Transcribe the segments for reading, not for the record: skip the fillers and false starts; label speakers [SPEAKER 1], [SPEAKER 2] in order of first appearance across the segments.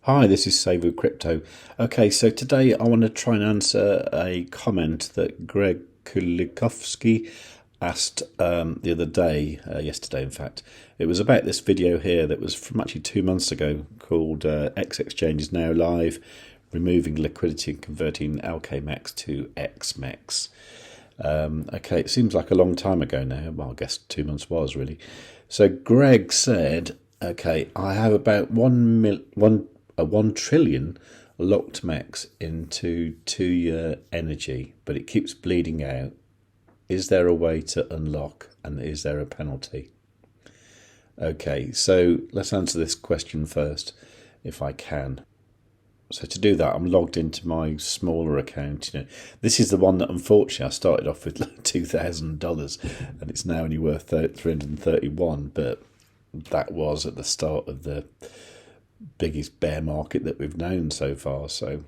[SPEAKER 1] Hi, this is Save with Crypto. Okay, so today I want to try and answer a comment that Greg Kulikovsky asked the other day, yesterday in fact. It was about this video here that was from actually 2 months ago called xExchange is now live, removing liquidity and converting MEX to XMEX. Okay, it seems like a long time ago now. Well, I guess 2 months was really. So Greg said, okay, I have about 1 trillion locked MEX into 2-year energy, but it keeps bleeding out. Is there a way to unlock, and is there a penalty? Okay, so let's answer this question first, if I can. So to do that, I'm logged into my smaller account. This is the one that unfortunately I started off with like $2,000, and it's now only worth 331. But that was at the start of the biggest bear market that we've known so far. So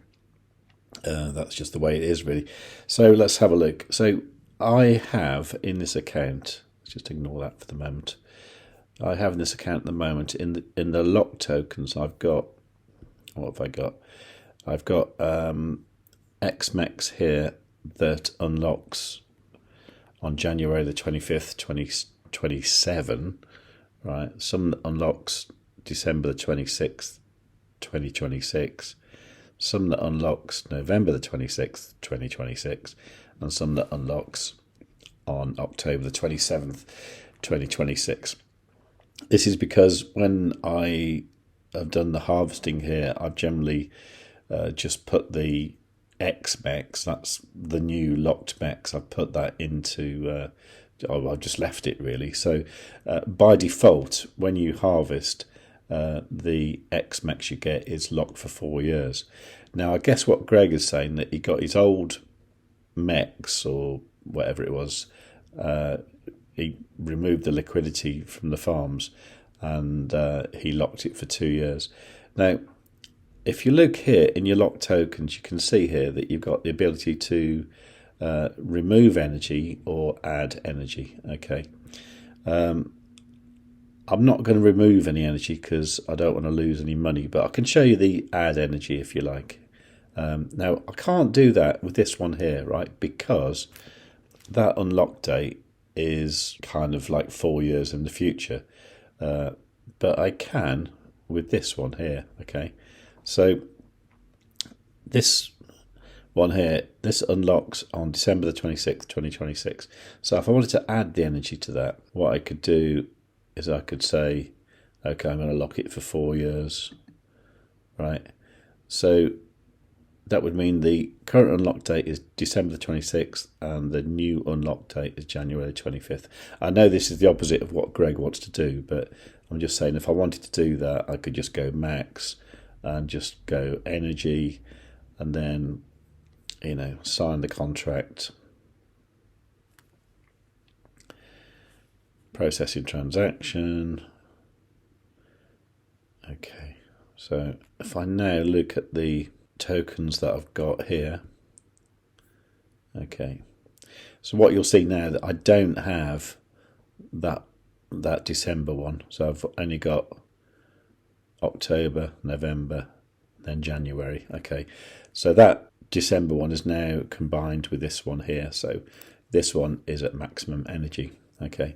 [SPEAKER 1] that's just the way it is, really. So let's have a look. So I have in this account. Let's just ignore that for the moment. I have in this account at the moment in the locked tokens. I've got. What have I got? I've got XMEX here that unlocks on January the 25th, 2027, right? Some that unlocks December the 26th, 2026. Some that unlocks November the 26th, 2026. And some that unlocks on October the 27th, 2026. This is because when I've done the harvesting here, I've generally just put the XMEX, that's the new locked MEX, I've put that into, I've just left it really. So by default, when you harvest, the XMEX you get is locked for 4 years. Now, I guess what Greg is saying, that he got his old MEX or whatever it was, he removed the liquidity from the farms, and he locked it for 2 years. Now, if you look here in your locked tokens, you can see here that you've got the ability to remove energy or add energy. Okay, I'm not going to remove any energy because I don't want to lose any money, but I can show you the add energy if you like. Now, I can't do that with this one here, right, because that unlock date is kind of like 4 years in the future. But I can with this one here, okay? So this one here, this unlocks on December the 26th, 2026. So if I wanted to add the energy to that, what I could do is I could say, okay, I'm going to lock it for 4 years, right? So that would mean the current unlock date is December the 26th and the new unlock date is January 25th. I know this is the opposite of what Greg wants to do, but I'm just saying if I wanted to do that, I could just go max and just go energy and then, sign the contract, processing transaction. Okay, so if I now look at the tokens that I've got here, okay, so what you'll see now that I don't have that December one, so I've only got October, November, then January. Okay, so that December one is now combined with this one here, so this one is at maximum energy. Okay,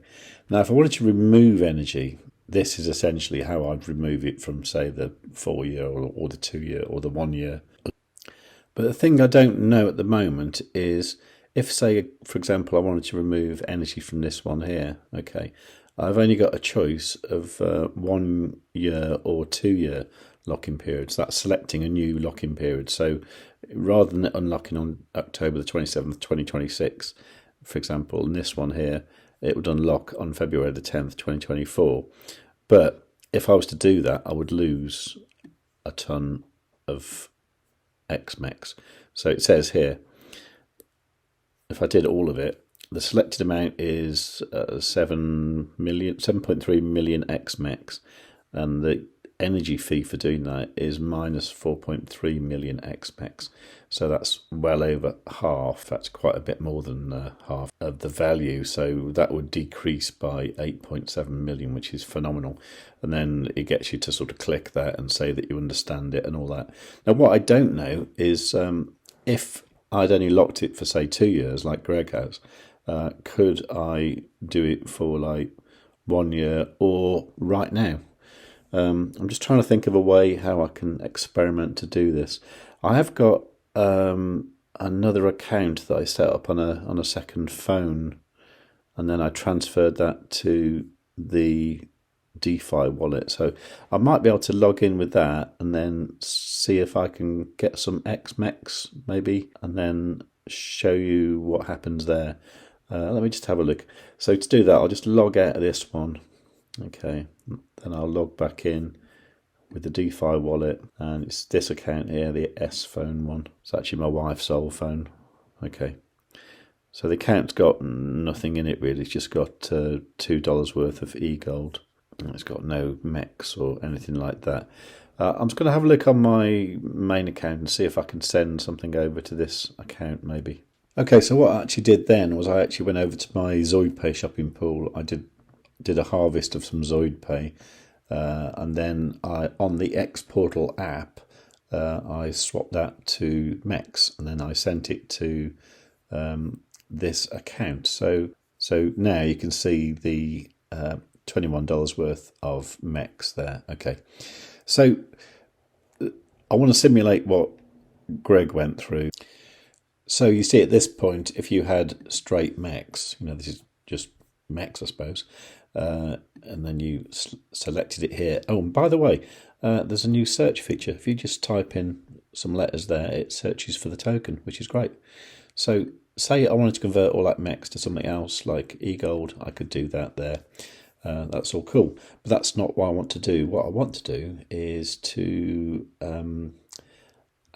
[SPEAKER 1] now if I wanted to remove energy, this is essentially how I'd remove it from, say, the 4 year or the 2 year or the 1 year. But the thing I don't know at the moment is if, say, for example, I wanted to remove energy from this one here, okay, I've only got a choice of 1 year or 2 year lock-in periods. That's selecting a new lock-in period. So rather than unlocking on October the 27th, 2026, for example, in this one here, it would unlock on February the 10th, 2024. But if I was to do that, I would lose a ton of XMEX. So it says here, if I did all of it, the selected amount is 7.3 million XMEX, and the energy fee for doing that is minus 4.3 million xMEX. So that's well over half. That's quite a bit more than half of the value. So that would decrease by 8.7 million, which is phenomenal. And then it gets you to sort of click that and say that you understand it and all that. Now, what I don't know is if I'd only locked it for, say, 2 years, like Greg has, could I do it for like 1 year or right now? I'm just trying to think of a way how I can experiment to do this. I have got another account that I set up on a second phone, and then I transferred that to the DeFi wallet. So I might be able to log in with that and then see if I can get some xMEX maybe, and then show you what happens there. Let me just have a look. So to do that, I'll just log out of this one. Okay, then I'll log back in with the DeFi wallet, and it's this account here, the S phone one. It's actually my wife's old phone. Okay, so the account's got nothing in it really. It's just got $2 worth of eGold. It's got no MEX or anything like that. I'm just going to have a look on my main account and see if I can send something over to this account maybe. Okay, so what I actually did then was I actually went over to my ZoidPay shopping pool. I did a harvest of some ZoidPay, and then on the X Portal app, I swapped that to MEX, and then I sent it to this account. So now you can see the $21 worth of MEX there. Okay, so I want to simulate what Greg went through. So you see at this point, if you had straight MEX, this is just MEX, I suppose, and then you selected it here. Oh, and by the way, there's a new search feature. If you just type in some letters there, it searches for the token, which is great. So say I wanted to convert all that MEX to something else like eGold, I could do that there. That's all cool, but that's not what I want to do. What I want to do is to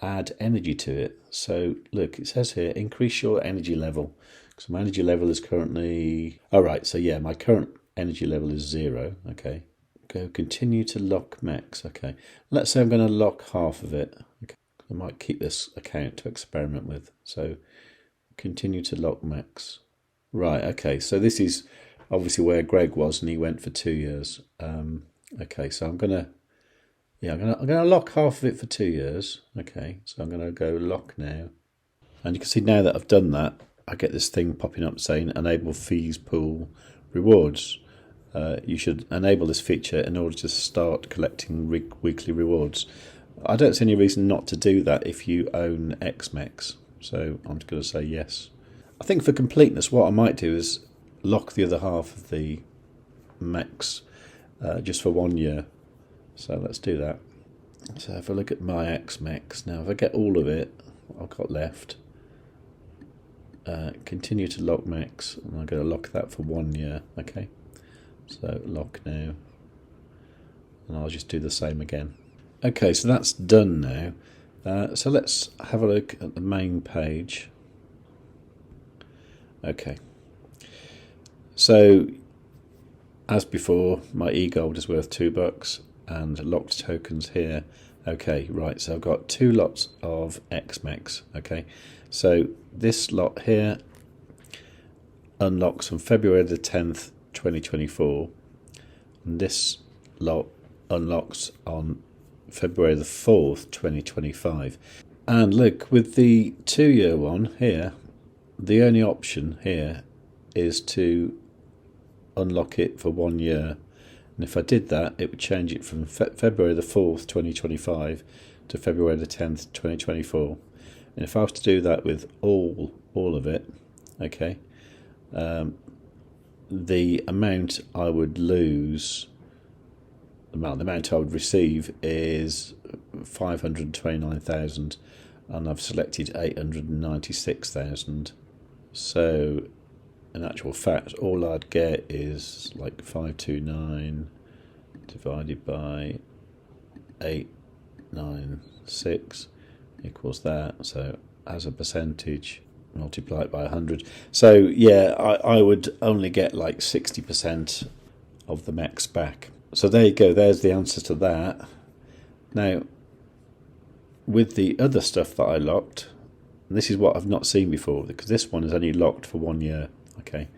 [SPEAKER 1] add energy to it. So look, it says here, increase your energy level. So my energy level is currently, all right, so yeah, my current energy level is 0. Okay, go continue to lock MEX. Okay, let's say I'm going to lock half of it. Okay, I might keep this account to experiment with. So continue to lock MEX. Right, okay, so this is obviously where Greg was, and he went for 2 years. Okay, so I'm gonna lock half of it for 2 years. Okay, so I'm gonna go lock now, and you can see now that I've done that, I get this thing popping up saying enable fees pool rewards. You should enable this feature in order to start collecting weekly rewards. I don't see any reason not to do that if you own xMEX, so I'm just going to say yes. I think for completeness, what I might do is lock the other half of the MEX just for 1 year. So let's do that. So if I look at my xMEX, now if I get all of it, what I've got left, continue to lock MEX, and I'm going to lock that for 1 year. Okay, so lock now, and I'll just do the same again. Okay, so that's done now. So let's have a look at the main page. Okay, so as before, my eGold is worth $2 and locked tokens here. Okay, right, so I've got 2 lots of xMEX. Okay, so this lot here unlocks on February the 10th, 2024, and this lot unlocks on February the 4th, 2025. And look, with the 2-year one here, the only option here is to unlock it for 1 year. And if I did that, it would change it from February the 4th, 2025 to February the 10th, 2024. And if I was to do that with all of it, okay, the amount I would lose, the amount I would receive is 529,000, and I've selected 896,000. So in actual fact, all I'd get is like 529 divided by 896 equals that. So as a percentage, multiply it by 100. So yeah, I would only get like 60% of the MEX back. So there you go, there's the answer to that. Now, with the other stuff that I locked, and this is what I've not seen before, because this one is only locked for 1 year. Okay.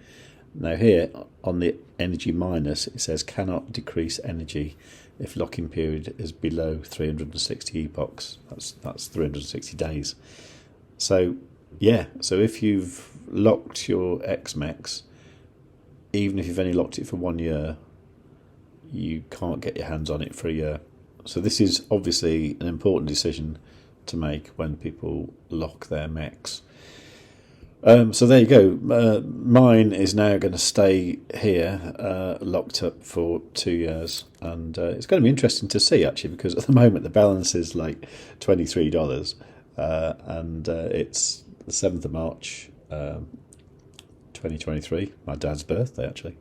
[SPEAKER 1] Now here on the energy minus, it says cannot decrease energy if locking period is below 360 epochs. That's 360 days. So yeah, so if you've locked your XMEX, even if you've only locked it for 1 year, you can't get your hands on it for a year. So this is obviously an important decision to make when people lock their MEX. So there you go. Mine is now going to stay here, locked up for 2 years, and it's going to be interesting to see actually, because at the moment the balance is like $23, and it's the 7th of March, 2023, my dad's birthday actually,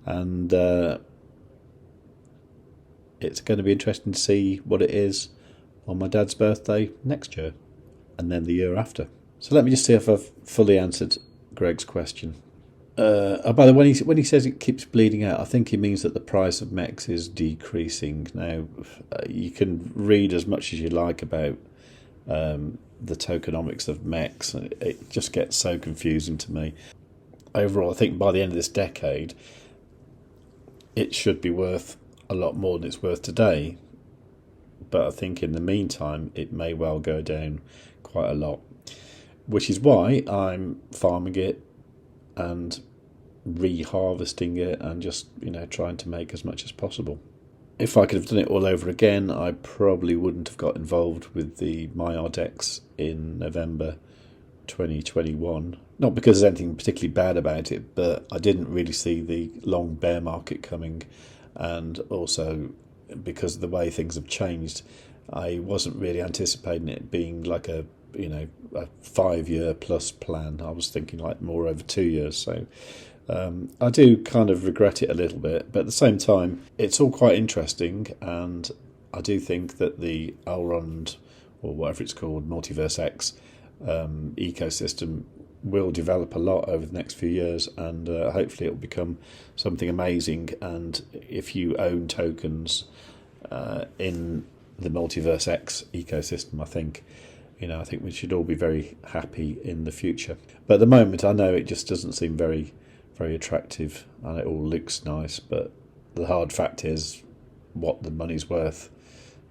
[SPEAKER 1] and it's going to be interesting to see what it is on my dad's birthday next year, and then the year after. So let me just see if I've fully answered Greg's question. By the way, when he says it keeps bleeding out, I think he means that the price of MEX is decreasing. Now, you can read as much as you like about the tokenomics of MEX. It just gets so confusing to me. Overall, I think by the end of this decade, it should be worth a lot more than it's worth today. But I think in the meantime, it may well go down quite a lot, which is why I'm farming it and reharvesting it and just, trying to make as much as possible. If I could have done it all over again, I probably wouldn't have got involved with the Maiar DEX in November 2021. Not because there's anything particularly bad about it, but I didn't really see the long bear market coming, and also because of the way things have changed, I wasn't really anticipating it being like a 5-year plus plan. I was thinking like more over 2 years. So I do kind of regret it a little bit, but at the same time, it's all quite interesting, and I do think that the Elrond, or whatever it's called, Multiverse X ecosystem will develop a lot over the next few years, and hopefully it will become something amazing. And if you own tokens in the Multiverse X ecosystem, I think we should all be very happy in the future. But at the moment, I know it just doesn't seem very, very attractive, and it all looks nice, but the hard fact is what the money's worth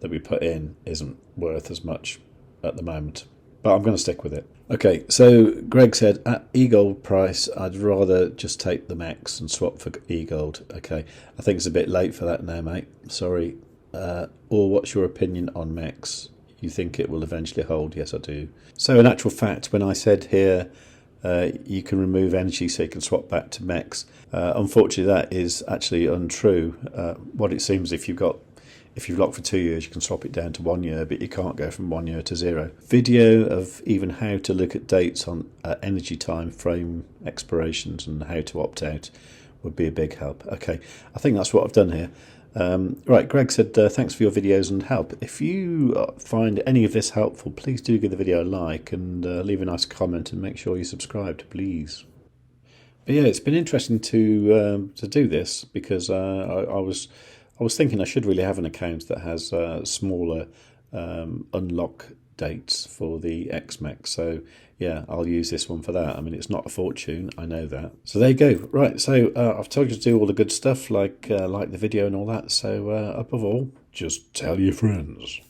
[SPEAKER 1] that we put in isn't worth as much at the moment. But I'm going to stick with it. Okay, so Greg said, at eGold price, I'd rather just take the MEX and swap for eGold. Okay, I think it's a bit late for that now, mate. Sorry. Or what's your opinion on MEX? You think it will eventually hold? Yes, I do. So in actual fact, when I said here, you can remove energy so you can swap back to MEX, unfortunately that is actually untrue. What it seems, if you've locked for 2 years, you can swap it down to 1 year, but you can't go from 1 year to 0. Video of even how to look at dates on energy time frame expirations and how to opt out would be a big help. Okay, I think that's what I've done here. Right, Greg said, thanks for your videos and help. If you find any of this helpful, please do give the video a like and leave a nice comment, and make sure you're subscribed, please. But yeah, it's been interesting to do this, because I was thinking I should really have an account that has smaller unlock dates for the XMEX. So yeah, I'll use this one for that. I mean, it's not a fortune, I know that. So there you go. Right, so I've told you to do all the good stuff, like the video and all that. So above all, just tell your friends.